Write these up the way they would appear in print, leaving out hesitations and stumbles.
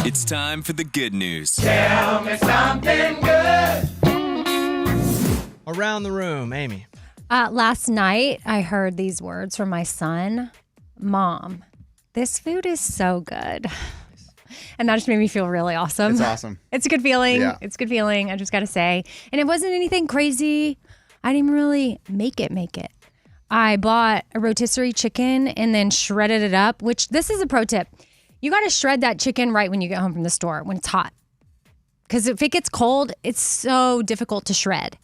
It's time for the good news. Tell me something good. Around the room, Amy. Last night, I heard these words from my son. Mom, this food is so good. And that just made me feel really awesome. It's awesome. It's a good feeling. Yeah. It's a good feeling, I just got to say. And it wasn't anything crazy. I didn't really make it. I bought a rotisserie chicken and then shredded it up, which this is a pro tip. You got to shred that chicken right when you get home from the store, when it's hot. Because if it gets cold, it's so difficult to shred.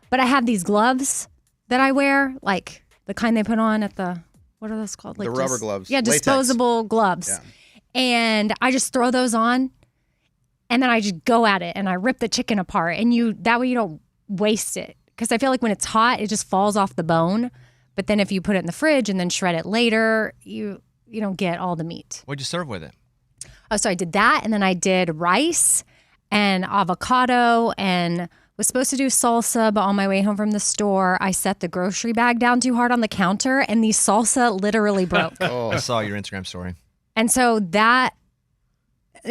But I have these gloves that I wear, like the kind they put on at the, what are those called? Like The rubber gloves. Yeah, Latex. disposable gloves. Yeah. And I just throw those on and then I just go at it and I rip the chicken apart. And that way you don't waste it. Because I feel like when it's hot, it just falls off the bone. But then if you put it in the fridge and then shred it later, you don't get all the meat. What'd you serve with it? Oh, so I did that. And then I did rice and avocado and was supposed to do salsa. But on my way home from the store, I set the grocery bag down too hard on the counter and the salsa literally broke. I saw your Instagram story. And so it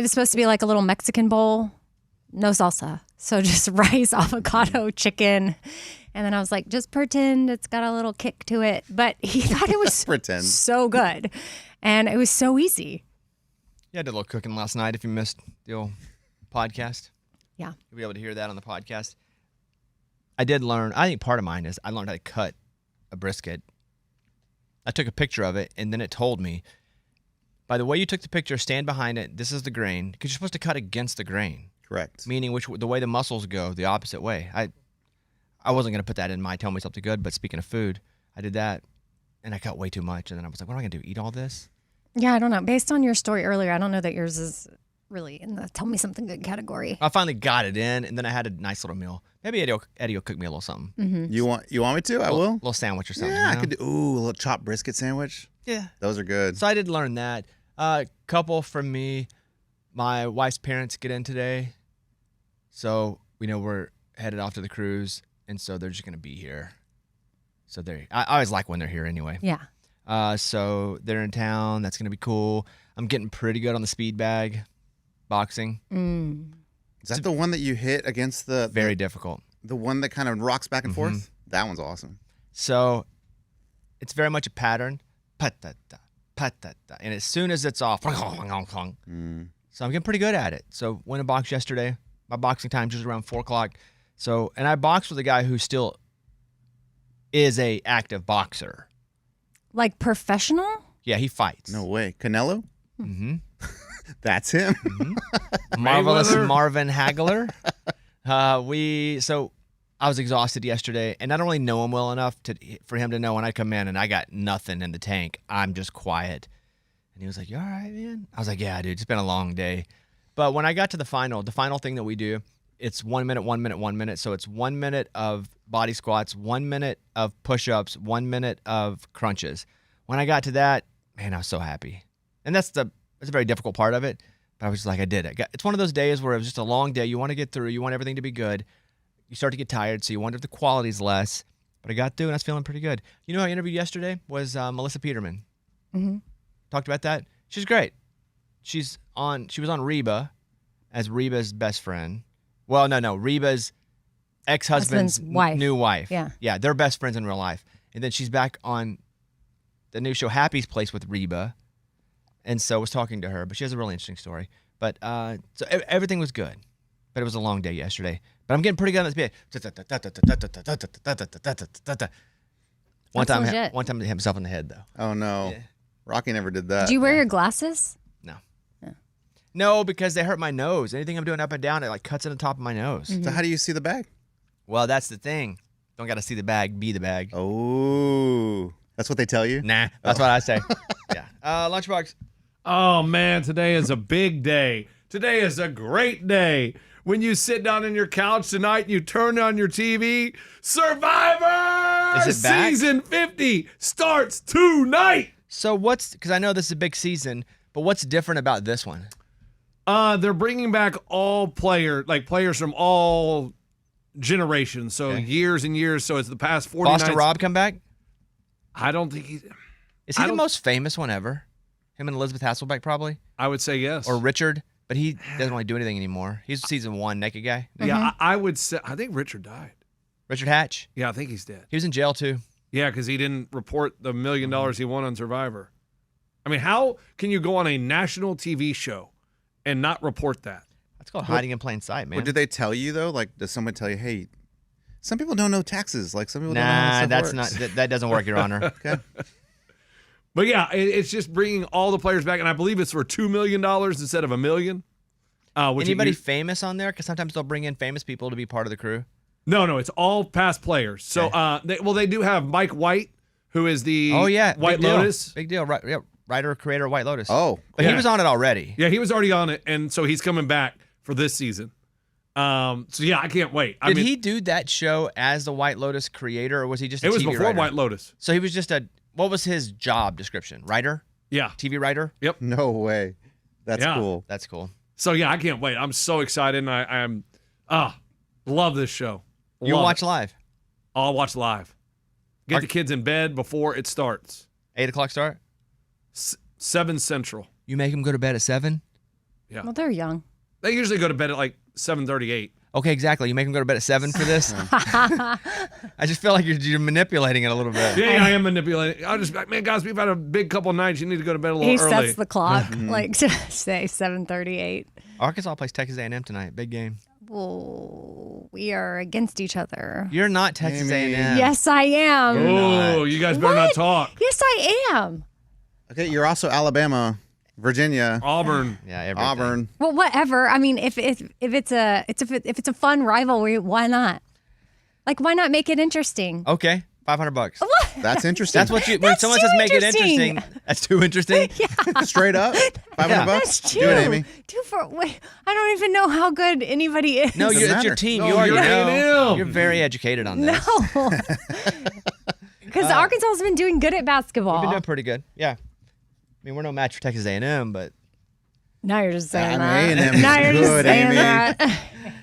was supposed to be like a little Mexican bowl. No salsa. So just rice, avocado, chicken. And then I was like, just pretend it's got a little kick to it. But he thought it was Pretend. so good. And it was so easy. Yeah, I did a little cooking last night if you missed the old podcast. Yeah. You'll be able to hear that on the podcast. I did learn, I think part of mine is I learned how to cut a brisket. I took a picture of it, and then it told me, by the way you took the picture, stand behind it. This is the grain, because you're supposed to cut against the grain. Correct. Meaning the way the muscles go, the opposite way. I wasn't going to put that in my Tell Me Something Good, but speaking of food, I did that, and I cut way too much, and then I was like, what am I going to do, eat all this? Yeah, I don't know. Based on your story earlier, I don't know that yours is really in the Tell Me Something Good category. I finally got it in, and then I had a nice little meal. Maybe Eddie will cook me a little something. Mm-hmm. You want me to? I will. Little sandwich or something. Yeah, you know? I could do. Ooh, a little chopped brisket sandwich. Yeah. Those are good. So I did learn that. Couple from me. My wife's parents get in today. So we know we're headed off to the cruise, and so they're just going to be here. So I always like when they're here anyway. Yeah. So they're in town. That's going to be cool. I'm getting pretty good on the speed bag boxing. Is that the one that you hit against the Very difficult. the one that kind of rocks back and forth? That one's awesome. So it's very much a pattern. Pa-ta-ta, pa-ta-ta. And as soon as it's off, so I'm getting pretty good at it. So went a box yesterday. My boxing time just around 4 o'clock. So, and I boxed with a guy who still is a active boxer. Like professional? Yeah, he fights. No way. Canelo? Mm-hmm. That's him. Marvelous Mayweather? Marvin Hagler. So I was exhausted yesterday, and I don't really know him well enough for him to know when I come in and I got nothing in the tank, I'm just quiet. And he was like, "You all right, man?" I was like, "Yeah, dude, it's been a long day." But when I got to the final thing that we do, it's 1 minute, 1 minute, 1 minute. So it's 1 minute of body squats, 1 minute of push-ups, 1 minute of crunches. When I got to that, man, I was so happy. And that's a very difficult part of it. But I was just like, I did it. It's one of those days where it was just a long day. You want to get through. You want everything to be good. You start to get tired, so you wonder if the quality's less. But I got through, and I was feeling pretty good. You know who I interviewed yesterday was Melissa Peterman. Mm-hmm. Talked about that. She's great. She was on Reba as Reba's best friend. Well, no, Reba's ex-husband's wife. new wife. Yeah. Yeah, they're best friends in real life. And then she's back on the new show Happy's Place with Reba. And so I was talking to her, but she has a really interesting story. But so everything was good. But it was a long day yesterday. But I'm getting pretty good on this bit. One time he hit himself in the head, though. Oh, no. Yeah. Rocky never did that. Do you wear your glasses? No. No, because they hurt my nose. Anything I'm doing up and down, it like cuts in the top of my nose. So how do you see the bag? Well, that's the thing. Don't got to see the bag, be the bag. Oh, that's what they tell you? Nah, that's what I say. Yeah. Lunchbox. Oh, man, today is a big day. Today is a great day. When you sit down on your couch tonight, you turn on your TV, Survivor Is it back? Season 50 starts tonight. So because I know this is a big season, but what's different about this one? They're bringing back all players from all generations. So years and years. So it's the past 49. Boston Rob come back? I don't think Is he the most famous one ever? Him and Elizabeth Hasselbeck, probably? I would say yes. Or Richard? But he doesn't really do anything anymore. He's season 1 naked guy. Yeah, I would say, I think Richard died. Richard Hatch. Yeah, I think he's dead. He was in jail too. Yeah, because he didn't report the $1 million he won on Survivor. I mean, how can you go on a national TV show and not report that? That's called hiding in plain sight, man. Or did they tell you though? Like, does someone tell you, hey, some people don't know taxes. Like some people don't know how Nah, stuff that's works. not. That doesn't work, Your Honor. Okay. But yeah, it's just bringing all the players back, and I believe it's for $2 million instead of $1 million. Anybody famous on there? Because sometimes they'll bring in famous people to be part of the crew. No, it's all past players. So, they do have Mike White, who is the White Lotus. Big deal. Right, yeah, writer, creator of White Lotus. Oh. But he was on it already. Yeah, he was already on it, and so he's coming back for this season. So yeah, I can't wait. Did he do that show as the White Lotus creator, or was he just a It was TV before writer? White Lotus. So he was just what was his job description? Writer? Yeah. TV writer? Yep. No way. That's Yeah. cool. That's cool. So yeah, I can't wait. I'm so excited, and I'm love this show. You Love watch it. live? I'll watch live. Get the kids in bed before it starts. 8 o'clock start? 7 Central. You make them go to bed at 7? Yeah. Well, they're young. They usually go to bed at like 7:38. Okay, exactly. You make them go to bed at 7 for this? I just feel like you're manipulating it a little bit. Yeah, I am manipulating. I'll just be like, man, guys, we've had a big couple nights. You need to go to bed a little He early. sets the clock, like say 7:38. Arkansas plays Texas A&M tonight. Big game. Oh, we are against each other. You're not Texas Amy. A&M. Yes, I am. Oh, you guys better not What? talk. Yes, I am. Okay, you're also Alabama, Virginia, Auburn. Yeah, everything. Auburn. Well, whatever. I mean, if it's a fun rivalry, why not? Like, why not make it interesting? Okay, $500. That's interesting. That's what you. When That's someone too says make it interesting. interesting, that's too interesting. Straight up. $500 Yeah. bucks. That's two. Do it, Amy. Wait, I don't even know how good anybody is. No, Doesn't it's your matter. team. No, you already you're know. A&M. You're very educated on this. No. Because Arkansas has been doing good at basketball. We've been doing pretty good. Yeah. I mean, we're no match for Texas A&M, but Now you're just saying I mean, that. A&M is Now you're just good, saying Amy. that.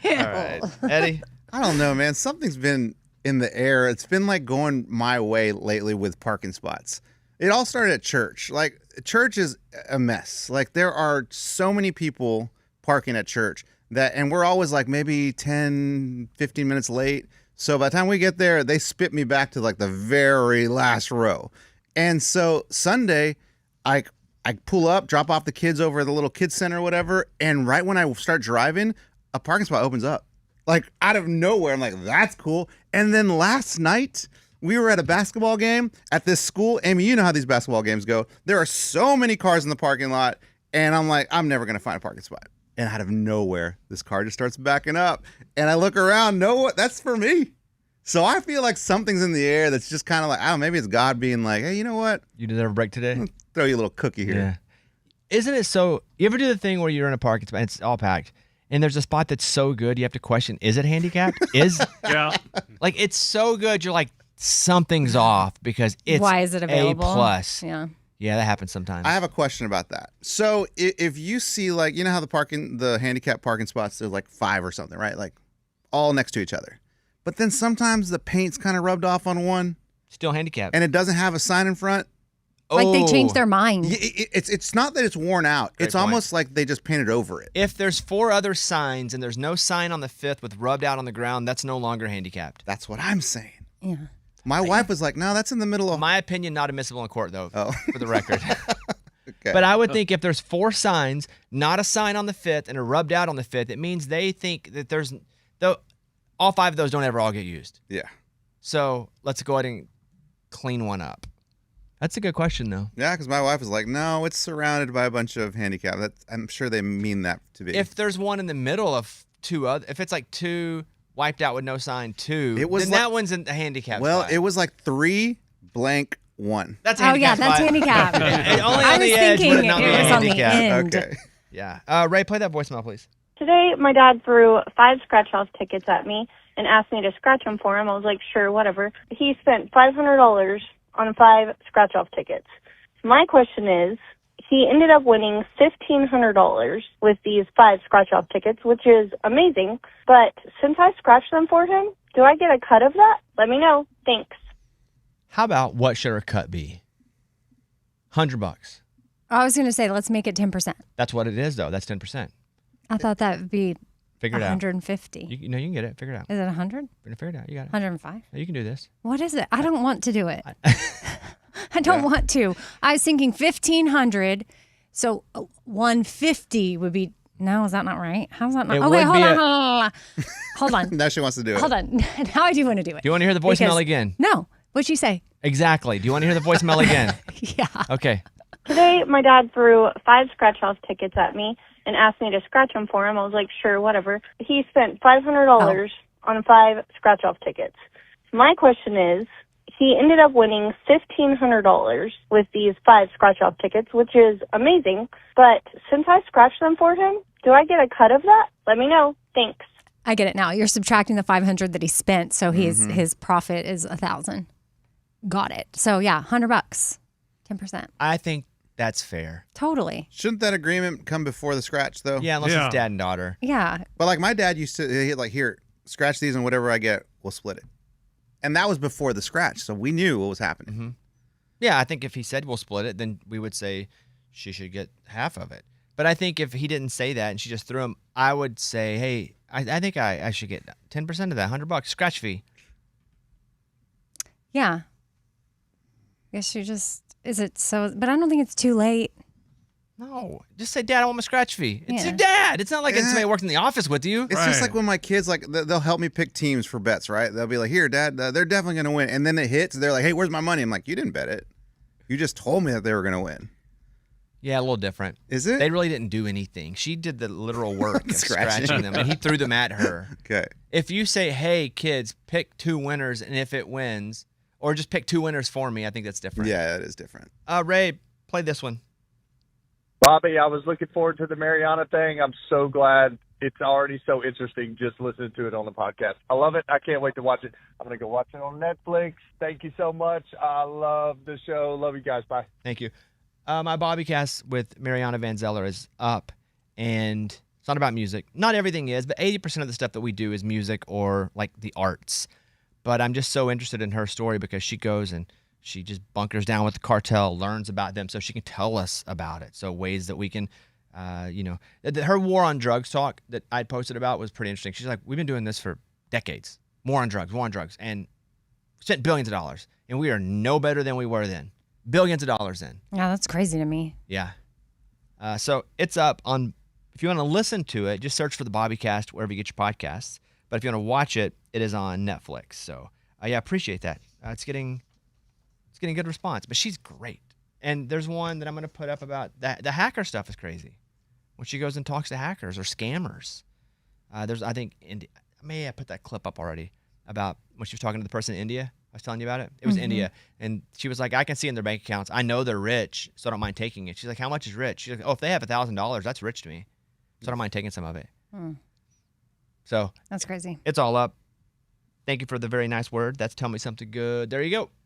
all right, Eddie. I don't know, man. Something's been in the air. It's been like going my way lately with parking spots. It all started at church. Like, church is a mess. Like, there are so many people parking at church and we're always like maybe 10, 15 minutes late. So by the time we get there, they spit me back to like the very last row. And so Sunday, I pull up, drop off the kids over at the little kids center or whatever, and right when I start driving, a parking spot opens up. Like, out of nowhere. I'm like, that's cool. And then last night, we were at a basketball game at this school. Amy, you know how these basketball games go. There are so many cars in the parking lot, and I'm like, I'm never going to find a parking spot. And out of nowhere, this car just starts backing up. And I look around, no, that's for me. So I feel like something's in the air that's just kind of like, I don't know, maybe it's God being like, hey, you know what? You deserve a break today. Throw you a little cookie here. Yeah. Isn't it so? You ever do the thing where you're in a parking spot and it's all packed, and there's a spot that's so good you have to question: is it handicapped? Yeah. Like, it's so good you're like, something's off because it's Why is it available? A+. Yeah. Yeah, that happens sometimes. I have a question about that. So if you see, like, you know how the handicap parking spots, there's like 5 or something, right? Like all next to each other. But then sometimes the paint's kind of rubbed off on one Still handicapped. and it doesn't have a sign in front. Like they Oh. changed their mind. It's not that it's worn out. Great It's point. almost like they just painted over it. If there's 4 other signs and there's no sign on the 5th with rubbed out on the ground, that's no longer handicapped. That's what I'm saying. Yeah. My wife was like, no, that's in the middle of... My opinion, not admissible in court, though, Oh. for the record. Okay. But I would think if there's 4 signs, not a sign on the 5th, and a rubbed out on the 5th, it means they think that there's... though all 5 of those don't ever all get used. Yeah. So let's go ahead and clean one up. That's a good question, though. Yeah, because my wife was like, no, it's surrounded by a bunch of handicap. I'm sure they mean that to be. If there's one in the middle of 2 other... If it's like 2 wiped out with no sign, 2, It was then like- that one's in the handicap well, spot. it was like 3 blank 1. That's a Oh yeah, handicap that's spot. handicapped. Only I on the was edge thinking would it not be it was on the handicapped. end. Okay. Yeah. Ray, play that voicemail, please. Today, my dad threw 5 scratch-off tickets at me and asked me to scratch them for him. I was like, sure, whatever. He spent $500 on 5 scratch-off tickets. My question is, he ended up winning $1,500 with these 5 scratch-off tickets, which is amazing. But since I scratched them for him, do I get a cut of that? Let me know. Thanks. How about what should our cut be? $100. I was going to say, let's make it 10%. That's what it is, though. That's 10%. I thought that would be Figure it out. 150. You know, you can get it. Figure it out. Is it 100? Figure it out. You got it. 105? You can do this. What is it? I don't want to do it. I don't want to. I was thinking 1,500. So 150 would be. No, is that not right? How's that not? It Okay, would hold be on. Hold on. Now she wants to do it. Hold on. Now I do want to do it. Do you want to hear the voicemail Because- again? No. What'd she say? Exactly. Do you want to hear the voicemail again? Yeah. Okay. Today, my dad threw 5 scratch-off tickets at me and asked me to scratch them for him. I was like, sure, whatever. He spent $500 on 5 scratch-off tickets. My question is, he ended up winning $1,500 with these 5 scratch-off tickets, which is amazing. But since I scratched them for him, do I get a cut of that? Let me know. Thanks. I get it now. You're subtracting the 500 that he spent, so his profit is 1,000. Got it. So yeah, $100, 10%. I think that's fair. Totally. Shouldn't that agreement come before the scratch though? Yeah, unless Yeah. it's dad and daughter. Yeah. But like my dad used to, he'd like, here, scratch these and whatever I get, we'll split it. And that was before the scratch, so we knew what was happening. Mm-hmm. Yeah, I think if he said we'll split it, then we would say she should get half of it. But I think if he didn't say that and she just threw him, I would say, hey, I think I should get 10% of that, $100 scratch fee. Yeah. Guess you just, is it so, but I don't think it's too late. No, just say, Dad, I want my scratch fee. It's Yeah. your dad. It's not like it's Yeah. somebody who works in the office with you. It's just Right. like when my kids, like, they'll help me pick teams for bets, right? They'll be like, here, Dad, they're definitely going to win. And then it hits. They're like, hey, where's my money? I'm like, you didn't bet it. You just told me that they were going to win. Yeah, a little different. Is it? They really didn't do anything. She did the literal work of Scratching. scratching them, and he threw them at her. Okay. If you say, hey, kids, pick 2 winners, and if it wins, or just pick 2 winners for me, I think that's different. Yeah, that is different. Ray, play this one. Bobby, I was looking forward to the Mariana thing. I'm so glad it's already so interesting just listening to it on the podcast. I love it. I can't wait to watch it. I'm going to go watch it on Netflix. Thank you so much. I love the show. Love you guys. Bye. Thank you. My Bobbycast with Mariana Van Zeller is up, and it's not about music. Not everything is, but 80% of the stuff that we do is music or like the arts. But I'm just so interested in her story because she goes and she just bunkers down with the cartel, learns about them so she can tell us about it. So ways that we can, her war on drugs talk that I posted about was pretty interesting. She's like, we've been doing this for decades. War on drugs, and spent billions of dollars. And we are no better than we were then. Billions of dollars in. Yeah, that's crazy to me. Yeah. So it's up on, if you want to listen to it, just search for the Bobbycast wherever you get your podcasts. But if you want to watch it, it is on Netflix. So yeah, appreciate that. It's getting good response, but she's great. And there's one that I'm going to put up about that. The hacker stuff is crazy. When she goes and talks to hackers or scammers. I think, I put that clip up already about when she was talking to the person in India. I was telling you about it. It was India. And she was like, I can see in their bank accounts. I know they're rich, so I don't mind taking it. She's like, how much is rich? She's like, oh, if they have $1,000, that's rich to me. So I don't mind taking some of it. So That's crazy. it's all up. Thank you for the very nice word. That's Tell Me Something Good. There you go.